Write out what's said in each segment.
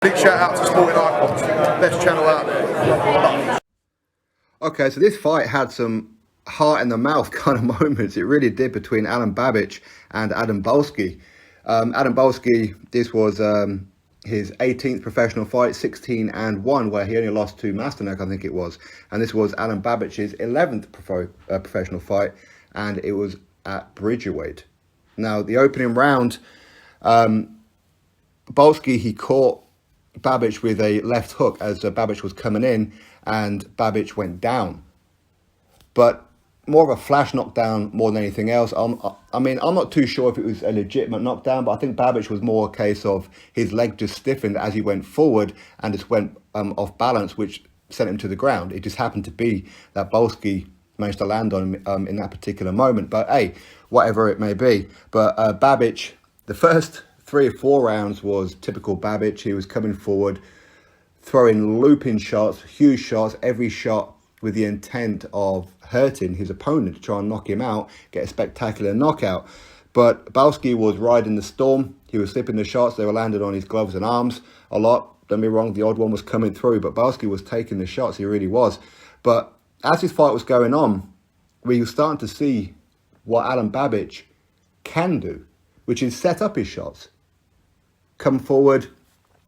Big shout out to Sporting Icons, best channel out there. Okay, so this fight had some heart in the mouth kind of moments. It really did, between Alen Babic and Alen Balksi. Alen Balksi, this was his 18th professional fight, 16-1, where he only lost to Masternak, I think it was. And this was Alen Babic's 11th professional fight, and it was at Bridgerweight. Now, the opening round, Balksi, he caught Babic with a left hook as Babic was coming in, and Babic went down. But more of a flash knockdown more than anything else. I mean, I'm not too sure if it was a legitimate knockdown, but I think Babic was more a case of his leg just stiffened as he went forward and just went off balance, which sent him to the ground. It just happened to be that Balksi managed to land on him in that particular moment. But hey, whatever it may be. But Babic, the first 3 or 4 rounds was typical Babic. He was coming forward, throwing looping shots, huge shots, every shot with the intent of hurting his opponent to try and knock him out, get a spectacular knockout. But Balksi was riding the storm. He was slipping the shots. They were landing on his gloves and arms a lot. Don't be wrong, the odd one was coming through, but Balksi was taking the shots. He really was. But as this fight was going on, we were starting to see what Alen Babic can do, which is set up his shots. Come forward,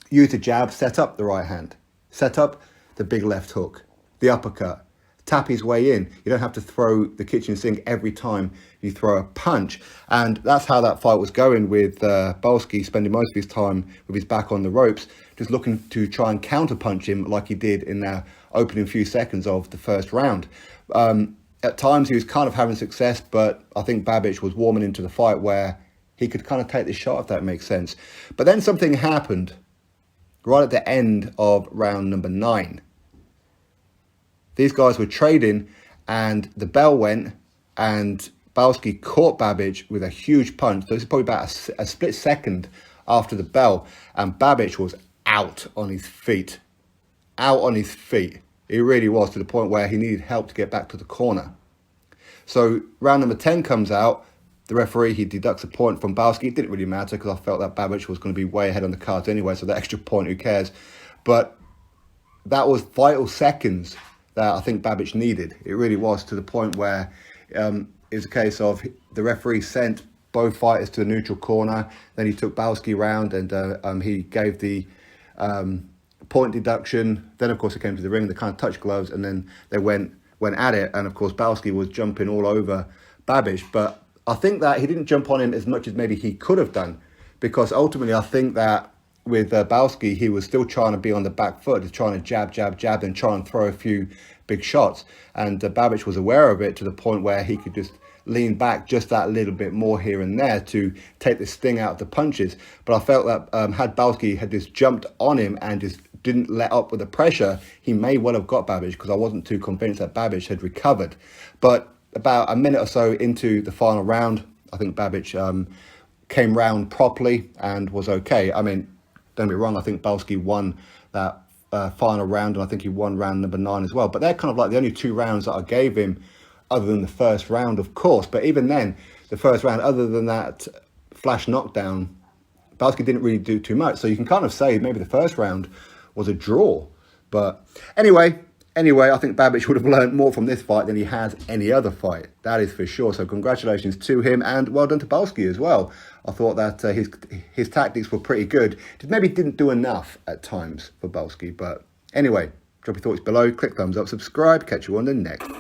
use the jab, set up the right hand, set up the big left hook, the uppercut, tap his way in. You don't have to throw the kitchen sink every time you throw a punch. And that's how that fight was going, with Balksi spending most of his time with his back on the ropes, just looking to try and counter-punch him like he did in the opening few seconds of the first round. At times he was kind of having success, but I think Babic was warming into the fight where he could kind of take the shot, if that makes sense. But then something happened right at the end of round number 9. These guys were trading, and the bell went, and Balksi caught Babic with a huge punch. So this is probably about a split second after the bell, and Babic was out on his feet. Out on his feet. He really was, to the point where he needed help to get back to the corner. So round number 10 comes out. The referee, he deducts a point from Balksi. It didn't really matter because I felt that Babic was going to be way ahead on the cards anyway, so that extra point, who cares? But that was vital seconds that I think Babic needed. It really was, to the point where it was a case of the referee sent both fighters to a neutral corner. Then he took Balksi round, and he gave the point deduction. Then, of course, it came to the ring. They kind of touched gloves, and then they went at it. And, of course, Balksi was jumping all over Babic. But I think that he didn't jump on him as much as maybe he could have done, because ultimately I think that with Balksi, he was still trying to be on the back foot, just trying to jab, and try and throw a few big shots. And Babic was aware of it, to the point where he could just lean back just that little bit more here and there to take the sting out of the punches. But I felt that had Balksi had just jumped on him and just didn't let up with the pressure, he may well have got Babic, because I wasn't too convinced that Babic had recovered. But about a minute or so into the final round, I think Babic came round properly and was okay. I mean, don't get me wrong, I think Balksi won that final round, and I think he won round number 9 as well. But they're kind of like the only 2 rounds that I gave him, other than the first round, of course. But even then, the first round, other than that flash knockdown, Balksi didn't really do too much. So you can kind of say maybe the first round was a draw. But anyway, I think Babic would have learned more from this fight than he has any other fight. That is for sure. So congratulations to him, and well done to Balksi as well. I thought that his tactics were pretty good. Maybe didn't do enough at times for Balksi. But anyway, drop your thoughts below, click thumbs up, subscribe. Catch you on the next